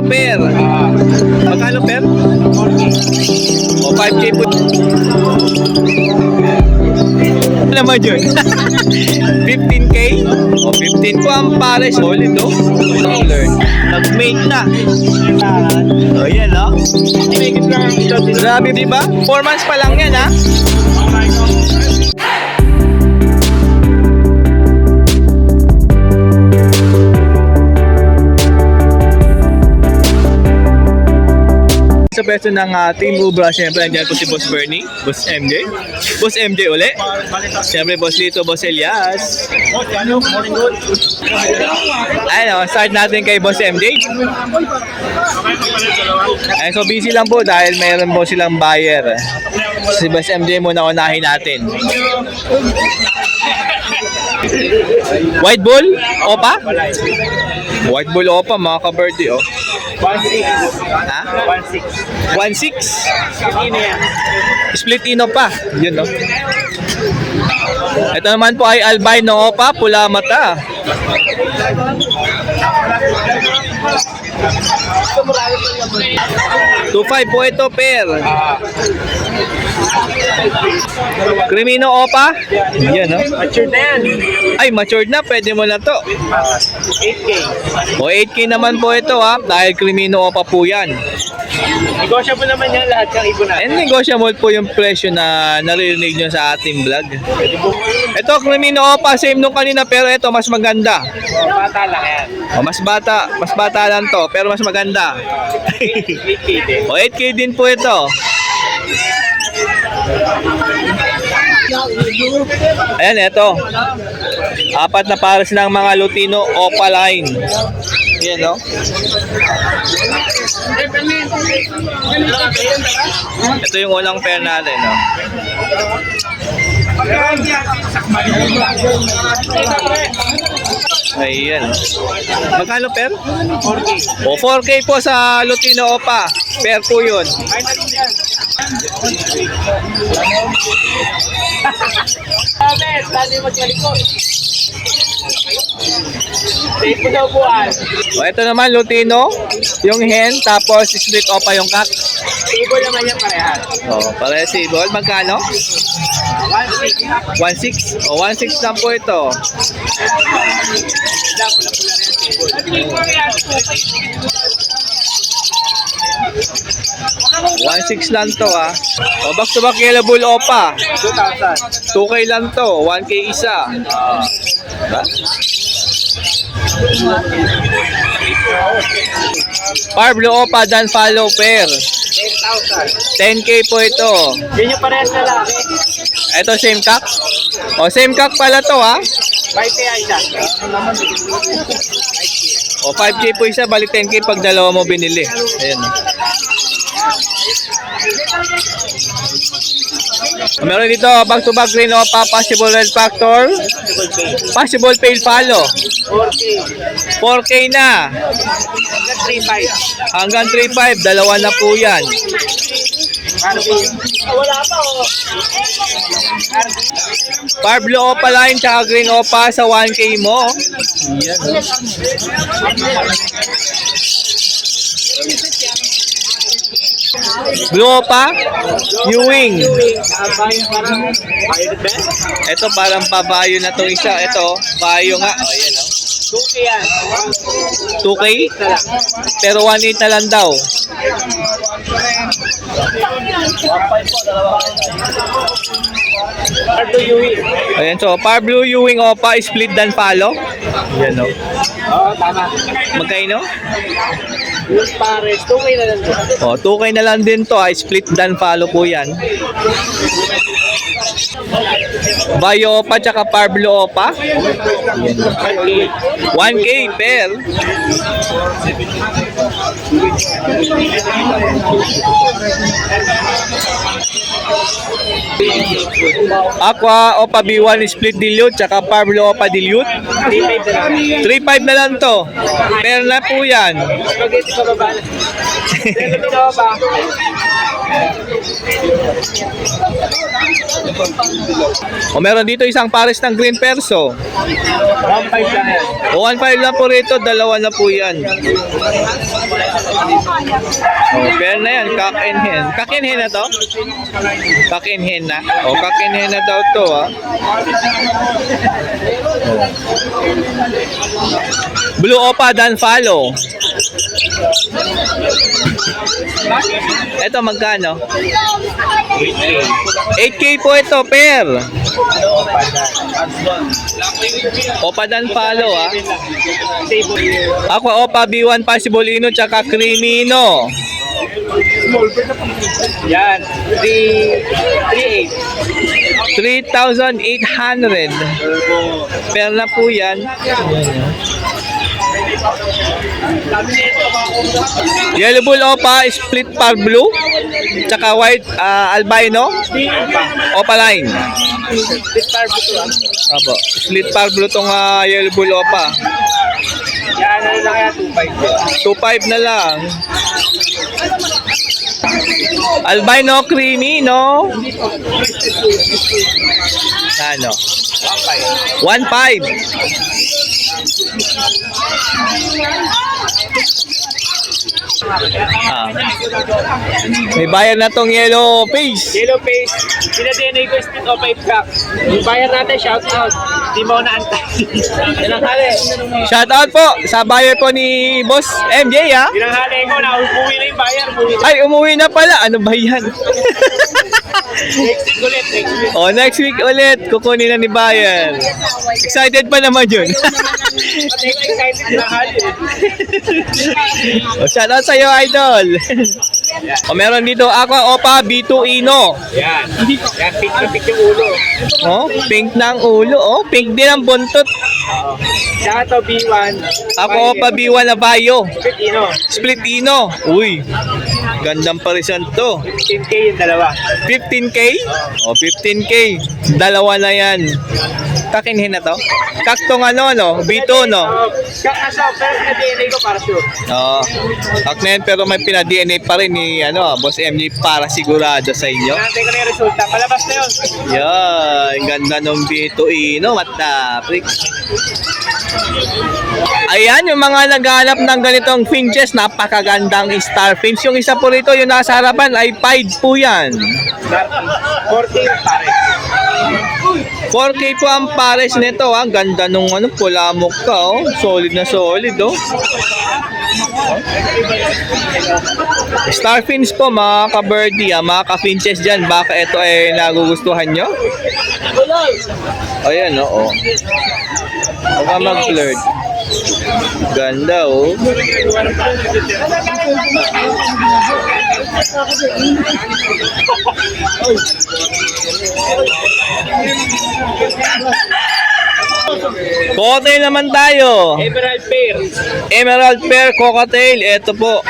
Per. Magkano per? O 5K po. Ano naman yun? 15K? O 15 po ang pares. Solid o. Nag-mate na. O yan o. Grabe diba? 4 months pa lang yan ha. Sa pwesto ng Team Ubra, siyempre nandiyan po si Boss Bernie, Boss MJ, Boss MJ uli, siyempre Boss Lito, Boss Elias. Ayun, start natin kay Boss MJ. Ayun, so busy lang po dahil mayroon po silang buyer. Si Boss MJ muna unahin natin. White Bull, Opa? White Bull Opa, mga ka-birdie oh. 1.6. Ha? 1.6. 1.6? Ino yan. Split ino pa. Yun no. Ito naman po ay albino opa, pula mata. 2.5 po ito per. Crimino opa. Yan no. Matured na yan. Ay matured na, pwede mo na to. 8K. O 8K naman po ito ha, dahil Crimino opa po yan. Negosyable naman yan lahat ng ibon natin. And negotiable po yung presyo na naririnig nyo sa ating vlog. Ito, Crimino opa, same nung kanina pero ito mas maganda. Bata lang yan. O, mas bata lang to, pero mas maganda. 8K din. O, 8K din po ito. Ayan, ito. 4 na pares ng mga Lutino Opaline. Ayan, no? Ito yung unang pair natin, no? Ayan. Magkano pair? 4K. O, 4K po sa Lutino Opa. Pair po yun. Amen, dali magkalikot. Safe mo daw buwan. O, ito naman Lutino, yung hen, tapos split Opa yung cock. Table naman yan parehas. O, parehas si Ball. Magkano? 1.6. 1.6? O, 1.6 lang po ito. Pula-pula rin yung table. 1.6 lang to ah. O, back to back yellow bull Opa. 2,000. 2K lang to, 1K isa. Diba? Parblo Opa dan follow pair. 10,000. 10K po ito. Yun yung parehas na laki. Ito same cock. O, same cock pala to ah. 5K isa. O, 5K po isa, balik 10K pag dalawa mo binili. Ayan. Meron dito, back to back green Opa, possible red factor, possible pale follow. 4K. 4K na. Hanggang 3.5. Hanggang 3.5, dalawa na po yan. Wala pa oh. Parblo Opa line, tsaka green Opa sa 1K mo. Yan. Blue Opa, Ewing. Ito parang pabayo na to isa. Ito, bayo nga. O, yan o. 2K yan. 2K? Na lang. Pero 1.8 na lang daw. Pardo Ewing. Ayan, so Parblo Ewing Opa, split dan follow. Yan o. Oo, tama. Magkaino? Yung pares, 2K na lang. O, 2K na lang din to. Split dan follow po yan. Bayo Opa, tsaka Parblo Opa. Yan. 1K per. Aqua Opa B1 split dilute, tsaka Parblo Opa dilute. 3.5 na lang. 3.5 na lang to. Pero na po yan. Spaghetti pa baba na. Pero binawa ba? O meron dito isang pares ng green perso. 1.5 lang yan. O 1.5 lang po rito, dalawa na po yan. O, pero na yan, cock and hen. Cock and hen na to? Cock and hen na? O, cock and hen na daw to, ah. Blue Opa Dan Follow. Ito magkano? 8K po ito, per. Opa Dan Follow, ah. Ako, Opa B1 Possible Ino, tsaka Crimino. Yan. 3.8. 3,800. Per na po yan. Yellow Bull Opa, split par blue, tsaka white albino, Opa line. Split par po ito. Opo, split par blue tong Yellow Bull Opa. Yan, ano lang yan, 2.5. 2.5 na lang. Albino creamy, no? Ano? 1.5. Ah. May bayad na tong yellow face. Yellow face, pinadena ko split o 5 pack. Yung bayar natin, shout out. Di mo na antay. Tinanghali. Shout out po sa buyer po ni Boss MJ, ha? Tinanghali ko na, umuwi na yung bayar. Ay, umuwi na pala. Ano ba yan? Next week ulit, next week. Oh, next week ulit, kukunin na ni buyer. Excited pa naman yun. Pati ko excited, tinanghali. Oh, shout out sa'yo, idol. O, meron dito ako, Opa B2 Ino. Yan. Yan, pink na pink yung ulo. Oh, pink na ang ulo. Oh, pink din ang buntot. Oo. Saka to B1. Ako, Opa B1 na bayo. Split Ino. Split Ino. Uy, gandang parisan to. 15K yung dalawa. 15K? O, 15K. Dalawa na yan. Kakinhin na to? Kaktong ano, no? B2, no? Kaso, pero na-DNA ko para sure. Oo. Kaknen, pero may pina-DNA pa rin ni Boss MJ para sigurado sa inyo. Nantay ko na yung resulta. Palabas na yun. Yan, ganda ng B2 Ino, mataprik. Ayan, yung mga naghanap ng ganitong finches, napakagandang star finch. Yung isa po rito, yung nasa harapan, ay 5 po yan. 14 pare. 4K po ang pares nito, ha. Ganda nung pulamok ka, oh. Solid na solid, oh. Starfinch po, mga ka-birdie, mga ka-finches dyan. Baka ito ay nagugustuhan nyo. Ayan, oh. Huwag ka mag-flirt. Ganda, oh. Cocktail naman tayo. Emerald pair. Emerald pear cocktail. Ito po.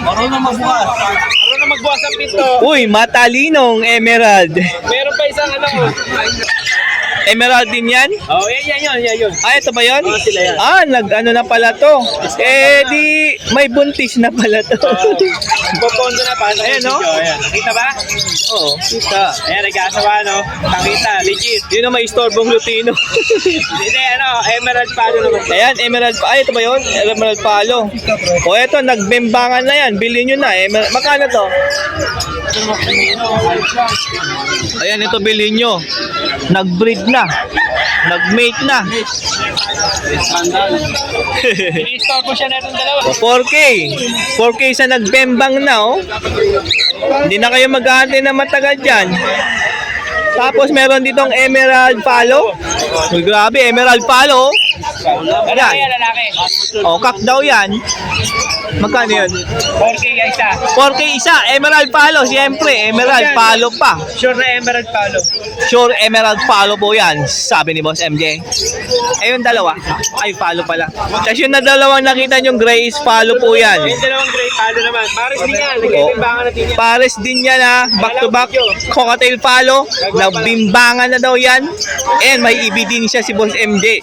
Marunong magbukas ang pinto. Uy, matalinong emerald. Meron pa isang Emerald din yan? Oh, yan yun. Ah, ito ba yun? Oo, sila yan. Ah, nag-ano na pala to. Eh, di may buntis na pala to. Popondo na pa. Ayan, no? Ayan. Nakita ba? Oo, kita. Ayan, nag-asawa, no? Nakita, legit. Yun na may istorbong lutino. Hindi, emerald palo naman. Ayan, emerald pa. Ay, ito ba yun? Emerald palo. O, eto, nagbembangan na yan. Bilhin nyo na. Magkano to? Ayan, ito bilhin nyo. Nag-breed na. Nag-mate na. I-store ko siya na itong dalawa. 4K. 4K sa nagbembang na, oh. Hindi na kayo mag-aantay na matagal dyan. Tapos meron ditong emerald palo. Uy, grabe, emerald palo, oh. Lalaki yan, lalaki. Oh, kak daw yan. Magkano yun? 4K yung isa. 4K isa, emerald palo, siyempre, emerald palo pa. Sure na emerald palo. Sure emerald palo po yan, sabi ni Boss MJ. Eh yung dalawa, ay palo pala. Tapos yung na dalawang nakita yung gray is palo po yan. Yung dalawang gray palo naman. Pares din yan. Nagkibimbangan natin yan. Pares din yan, ha, back to back, cocktail palo, nabimbangan na daw yan. And may ebidensya si Boss MJ.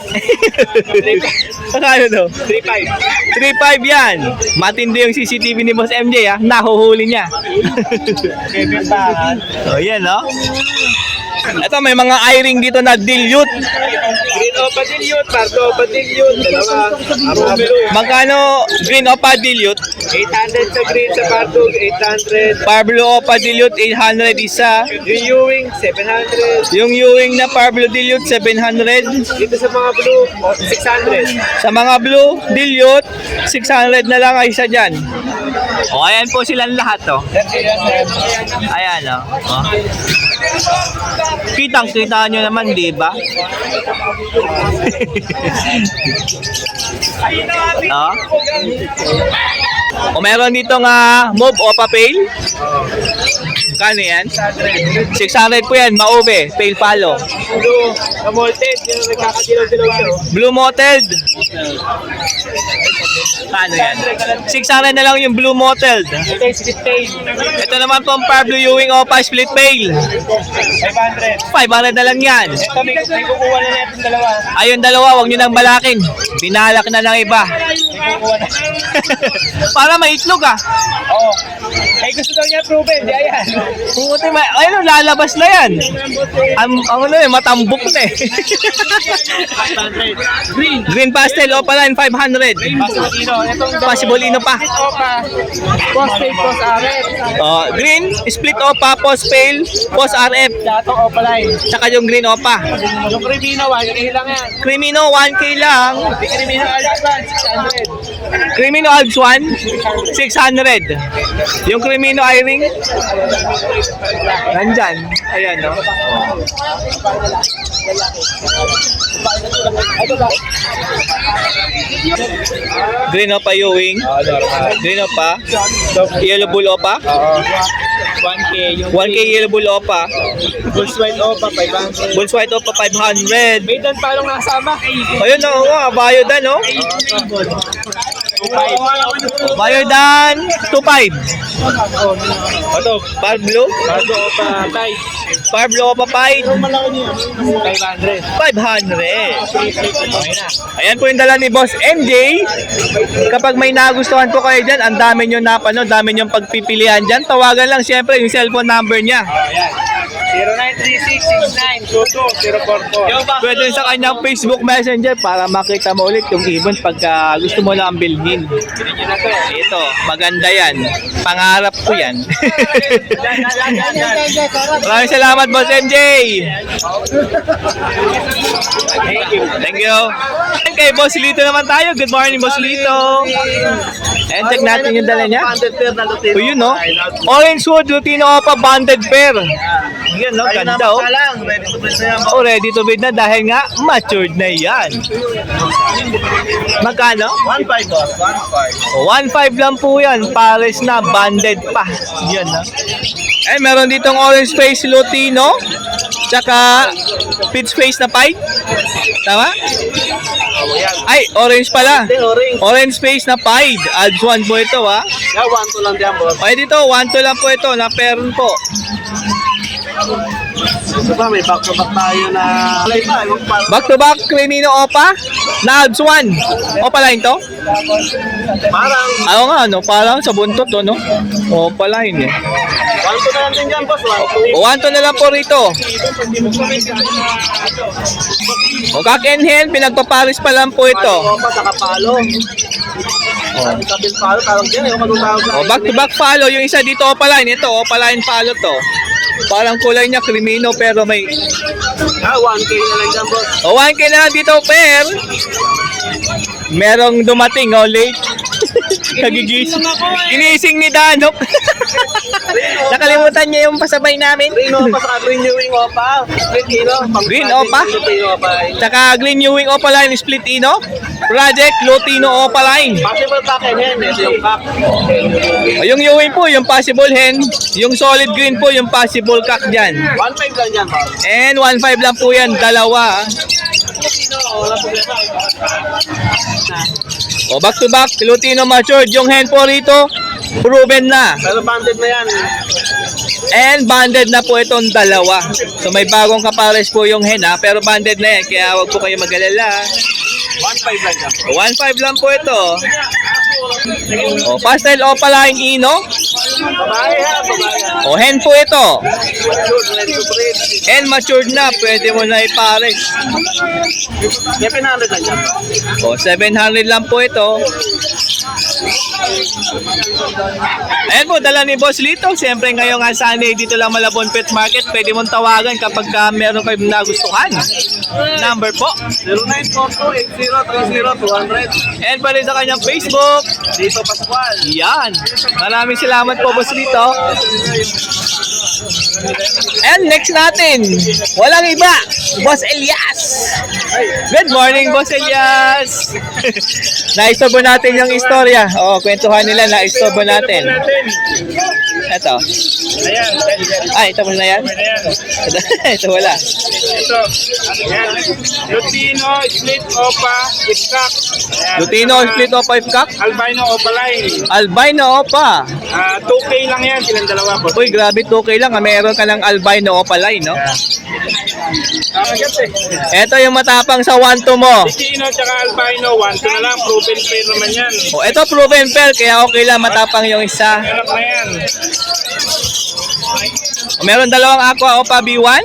Magkano to? 3.5. 3.5 yan. Matindi yung CCTV ni Boss MJ ha. Nahuhuli niya. Bebentahan. So yan no. Ito may mga eye-ring dito na dilute. Green Opa Dilute, Pardo Opa Dilute, dalawa. Mga blue. Magkano green opa dilute? 800 sa green, sa Pardo 800. Parblo opa dilute 800 isa. Yung Ewing, 700. Yung Ewing na Parblo dilute 700. Dito sa mga blue, 600. Sa mga blue dilute 600 na lang ay isa dyan. O ayan po silang lahat to. Ayan o. Oh. Kitang-kita nyo naman, di ba? Oh. O meron dito nga Move Opa Pale. Kano yan? 600 po yan, Maube, Pale Palo. Blue, Molted, yung nagkakadilaw-dilaw siya. Blue Mottled. Kano yan? 600 na lang yung Blue Mottled. Ito yung split tail. Ito naman po ang Parblo Ewing Opa Split Pale. 500. 500 na lang yan. Ito, may kukuha na natin dalawa. Ayun dalawa, huwag nyo nang balakin. Binalak na ng iba. May kukuha na. Para may itlog ah. Oo. Ay, gusto daw niya proven, di ayan. Puti, ayun, lalabas na yan. Ang ano eh, matambok na eh. 500. Green. Green Pastel Opaline 500. Pasolino. Itong Pasibolino pa. Opa. Post pay, post aret. Green, split Opa, Post Pale, Post RF. Datong Opa line. Saka yung Green Opa. Yung Crimino, 1K lang yan. Crimino 1K lang. Yung Crimino Alphan, 600. Crimino Alps 1, 600. Yung Crimino Eye-Ring, nandyan. Ayan, no? Green Opa Ewing. Green Opa. Yellow Bull Opa. 1K. Yung 1K Yellow Bull Opa. Bulls White Opa, 500. Bulls White Opa 500. May doon palong nasama. Ayun, no? Bayodan, no? Bayodan 2.5. Ito, Parblo. Pardo Opa, Tay. Parblo Opa 5. 500. 500. Ayan po yung dala ni Boss MJ. Kapag may nagustuhan po kayo dyan, ang dami nyo napanood, dami nyo pagpipilian dyan. Tawagan lang siyempre yung cellphone number niya. Ayan. 0936-69-22-044. Pwede rin sa kanyang Facebook Messenger para makita mo ulit yung event pagka gusto mo lang bilhin. Ito, maganda yan. Pangarap ko yan. Maraming salamat, Boss MJ. Thank you. Thank you. Okay, Boss Lito naman tayo. Good morning, Boss Lito. And check natin yung dala niya. O yun, no? Orange Wood Lutino Opa Banded Pair. Yan, no? Ganda, oh. Oh, ready to bid na dahil nga matured na yan. Magkano? 1.5 boss, 1.5. 1.5 lang po yan. Pares na, banded pa. Yan, no? Eh, meron ditong orange face Lutino. Tsaka peach face na pie. Tama? Ay, orange pala. Orange face na pied. Alps 1 po ito, ha? Yeah, 1.2 lang diyan boss. Ay, dito, 1-2 lang po ito. Na peron po. Ito ba, may back-to-back tayo na... Back to back, Crimino Opa. Na Alps 1. Opa line to? Parang Ano nga, no? Parang sa buntot, to, no? Opa line, eh. 1.2 na lang din dyan boss, 1.2. O, 1-2 na lang po rito. O, kak and hen, pinagpaparis pa lang po ito. Opa, saka palo. Kabil palo, tawag dyan. Yung matutawag O, back to back follow. Yung isa dito, Opa line. Ito, Opa line follow to. Parang kulay niya, Crimino, pero may... 1K na lang dyan boss. O, 1K na lang dito, per. Merong dumating, late. Kagigising. Ginising ni Danok. Nakalimutan niya yung pasabay namin. Green Opa, saka Green Ewing Opa. Split Ino. Green Opa? Green Opa. Tsaka Green Ewing Opa line, split ino. Project Lutino Opa line. Possible pack and hen. Ito yung pack. O, yung Ewing po, yung possible hen. Yung solid green po, yung possible cock dyan. 1.5 lang dyan boss. And 1.5 lang po yan, dalawa. Wala problema. O, back to back, Lutino matured. Yung hen po rito, proven na. Pero banded na yan. And banded na po itong dalawa. So may bagong kapares po yung hen, ha, pero banded na yan, kaya wag po kayo mag-alala. 1.5 lang yan. 1.5 lang po ito. O, pastel opaline ino. Babae ha, babae. O, hen po ito. Ready to breed. Hen matured na, pwede mo na ipares. Yan 700 lang yan. O, 700 lang po ito. Ayan po, dala ni Boss Lito. Siyempre ngayong Sunday dito lang Malabon Pet Market. Pwede mong tawagan kapag meron kayo nagustuhan. Number po. 0942-8030-200. And pa rin sa kanyang Facebook. Dito Pascual. Yan. Maraming salamat po, Boss Lito. And next natin, walang iba, Boss Elias. Good morning, Boss Elias. Naistorbo natin yung istorya. O, kwentuhan nila, naistorbo natin. Ito. Ayan. Ay, ito mo na yan? Ayan. Ito wala. Ito. Ayan. Lutino, split opa, iskak. Ayan. Lutino, split opa, ifkak. Albino opaline. Albino opa. 2K lang yan, silang dalawa po. Uy, grabe, 2K lang. Meron ka ng albino opaline, no? Agad eh. Ito yung matapang sa 1-2 mo. Lutino tsaka albino, 1-2 na lang. Proven pair naman yan. O, ito proven pair, kaya okay lang matapang yung isa. Anak na yan. O, meron dalawang aqua opa B1.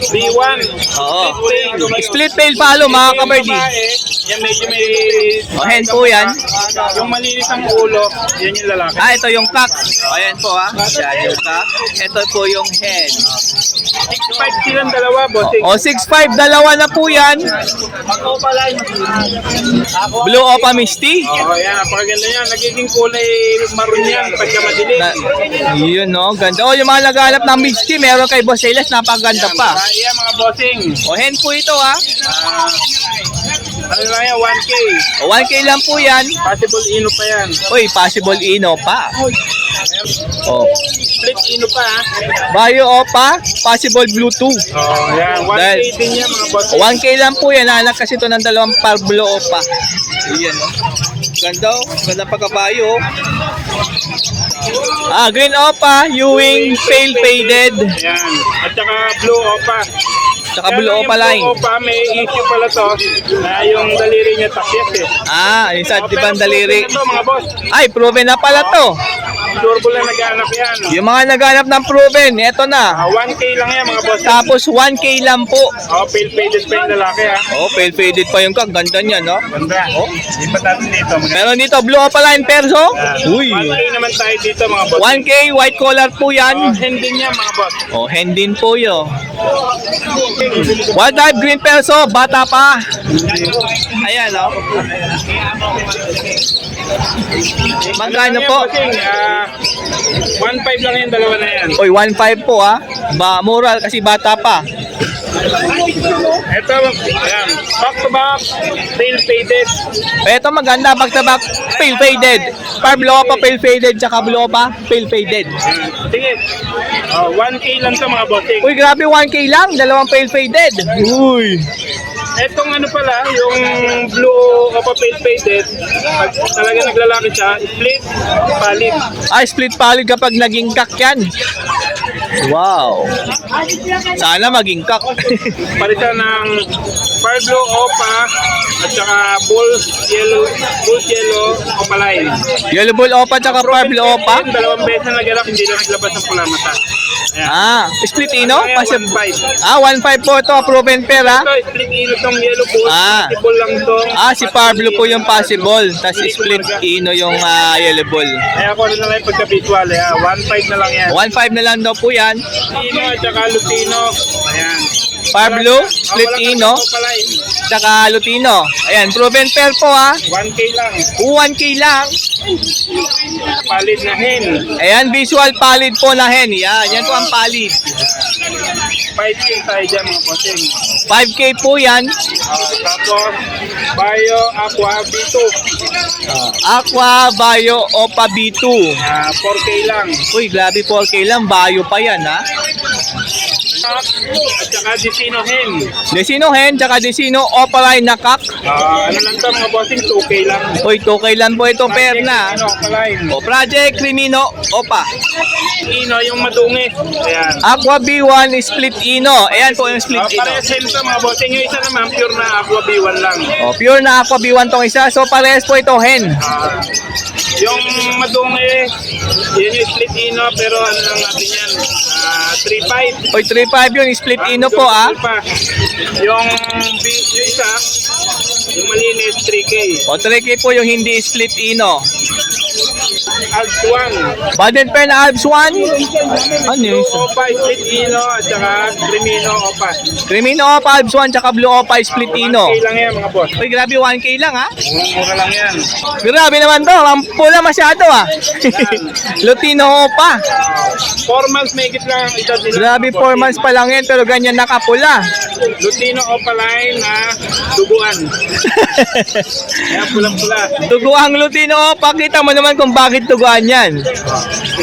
B1. Oo. Split tail. Split tail palo, mga Yung kabardi. babae, yan medyo may... O, hen po yan. Yung malinis ang ulo, yan yung lalaki. Ah, ito yung cock. O, ayan po ha. Yan yung cock. Ito po yung hen. 6'5 silang dalawa, bossing. O, 6'5", dalawa na po yan. Blue opa misty. Oh, yan, napakaganda yan. Nagiging kulay maroon yan pagka madilim. Yun no, ganda. O, yung mga naghanap ng misty, meron kay Boss Elias, napaganda pa. Yan, mga bossing. O, hen po ito ha. Ano lang yan, 1K. O, 1K lang po yan. Possible ino pa yan. Uy, possible ino pa. O, Split ino pa, ha? Bayo opa, possible Bluetooth. Oh, yan. 1K Dahil- din yan, mga bossing. 1K lang po yan. Anak kasi ito ng dalawang Pablo opa. Ayan o. Ganda o. Ganda pagkabayo o. Ah, green opa, Ewing, pale faded. Yan. At saka blue opa. Tsaka blue opa line. Blue opa, may issue pala to na yung daliri niya takyat eh. Ah, yung sa tibang daliri. Ito, mga boss. Ay, proven na pala to. Turbo lang nag-aanap yan. Yung mga naghanap ng proven, eto na. 1K lang yan, mga boss. Tapos 1K lang po. Oh, pale faded pa yung lalaki, ha? Oh, pale faded pa yung kag. Ganda niya, no? Ganda. Oh. Ipat natin dito. Meron dito, blue opa line perso. Uy. 1K naman tayo dito, mga boss. 1K, white collar po Oh, yan. hand din yan, mga boss. Oh, hen din po yun. Wild type green perso, bata pa. Ayan, oh. Magkano po? 1.5 lang yan, dalawa na yan. Oy, 1.5 po ah. Mura kasi bata pa. Ito, ayan. Back to back, tail faded. Ito maganda, back to back, pale faded. Pablo pa pale faded, tsaka blue pa pale faded. Sige. Oh, 1K lang to, mga bossing. Uy, grabe 1K lang, dalawang pale faded. Uy. Etong ano pala, yung blue opa pale faded, pag talaga naglalaki siya, split, palit. Ay, split palid kapag naging kak yan. Wow. Sana maging kak. Palitan ng Pablo opa at saka bull yellow opa line. Yellow bull opa tsaka Pablo opa. Dalawang beses na nagalak, hindi na naglabas ng pula mata. Ayan. Ah, split ino? Ayan, Kasi, 1.5. ah, 1.5 po ito, proven pair ah. Ito, split ino tong yellow bull. Ah. Possible lang to. Ah, si Pablo po yung possible. Tapos split ino yung yellow bull. Kaya ako rin na lang yung pagka-visual. 1.5 na lang yan. 1.5 na lang daw po yan. Ino at saka Lutino. Ayan. Pablo, split ino, tsaka Lutino. Ayan, proven pair po ah. 1K lang. 1K lang. Palit na hen. Ayan, visual palid po na hen. Yan po ang palid. 5K tayo dyan, mga bossing. 5K po yan. Tapos, Bio Aqua B2. Aqua, Bayo, Opa B2. 4K lang. Uy, grabe 4K lang. Bayo pa yan ha. At saka Dicino Hen. Desino Hen, tsaka Desino Opaline na kak. Ano lang to mga bossing, 2K lang. Uy, 2K lang po itong pair na. Ano, Opaline. O, Project Crimino Opa. Ino, yung madungis. Ayan. Aqua B1 Split Ino. Ayan po yung Split Ino. Parehas same to mga bossing. Yung isa naman, pure na Aqua B1 lang. O, pure na Aqua B1 tong isa. So, parehas po ito hen. Yung madungis, yun yung split ino, pero ano lang natin yan, 3.5. Uy, 3.5 yun. Split Ino po ah. Yung isa, yung malinis, 3K. O, 3K po yung hindi Split Ino. Alps 1. Baden pen na Alps 1. Ano Blue yun? Opa, split ino, at saka Crimino Opa. Crimino Opa Alps 1 tsaka Blue Opa Split Ino. 1K lang yan mga boss. Uy, grabe 1K lang ha. Mura lang yan. Grabe naman to. Ang pula masyado ah. Lutino Opa. 4 months may lang ang edad nila. Grabe, mga boss. 4 months pa lang yan pero ganyan nakapula. Lutino Opa line na duguan. Kaya pulang-pula. Duguang Lutino Opa. Kita mo naman kung bakit duguan yan.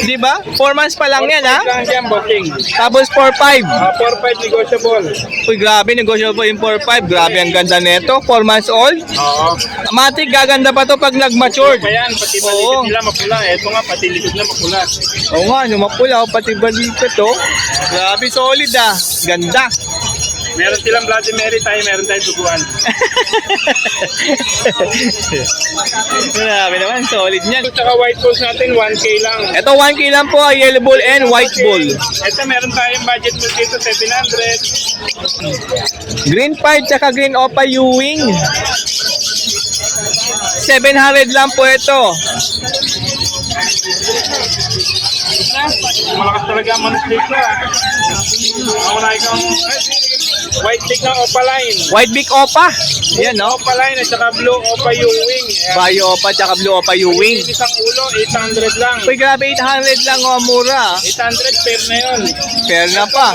Di ba? 4 months pa lang yan ha. Lang yan, bossing. Tapos 4.5. 4.5 negotiable. Uy, grabe. Negosyo po yung 4.5. Grabe, ang ganda nito. 4 months old. Oo. Matik, gaganda pa to pag nag-matured. Pa yan, pati Oo. balikat nila mapula. Ito nga, pati likod na mapula. Oo nga, yung mapula. Pati balikat to. Grabe, solid ah. Ganda. Meron silang Bloody Mary, meron tayong duguan. Grabe naman, solid niyan. At saka white balls natin, 1K lang. Ito 1K lang po, yellow ball and white ball. Ito meron tayong budget mo dito, 700. Green pipe tsaka green opa Ewing. 700 lang po ito. Malakas talaga ang manuslit ko ah. Ako na ikaw. White stick na opaline. White big opa. Yan no. Opaline at saka blue opa yung wing. Bayo opa tsaka blue opa Ewing. Isang ulo, 800 lang. Uy, grabe 800 lang oh, mura. 800 pair na yun. Fair na pa.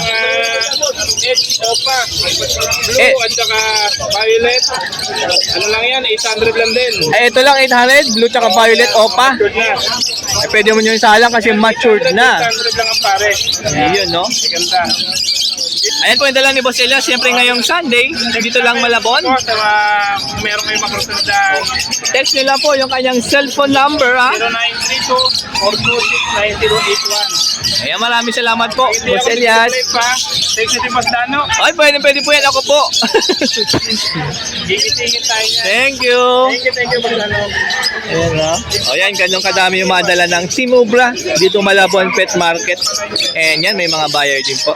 Edge opa. Blue Eh. at saka violet. Ano lang yan, 800 lang din. Eh, ito lang 800, blue tsaka violet opa. Good na. Eh, pwede mo nyo yung salang kasi matured na. 800 lang ang pare. Yun no. Ganda. Ayan po yung dala ni Boss Elias. Siyempre ngayong Sunday, dito lang Malabon. Ito, kung meron kayong makasundan, Text nyo lang po yung kanyang cellphone number ha. 0932-426-9081. Ayan, maraming salamat po, Hindi Boss ako Elias. nag-play pa. Text nyo si Boss Dano. Ay, pwede po yan. Ako po. Gigit-gigit tayo niya. Thank you. Thank you, Boss Dano. Ayan ha. O yan, ganun kadami yung madala ng Simubra dito Malabon Pet Market. And yan, may mga buyer din po.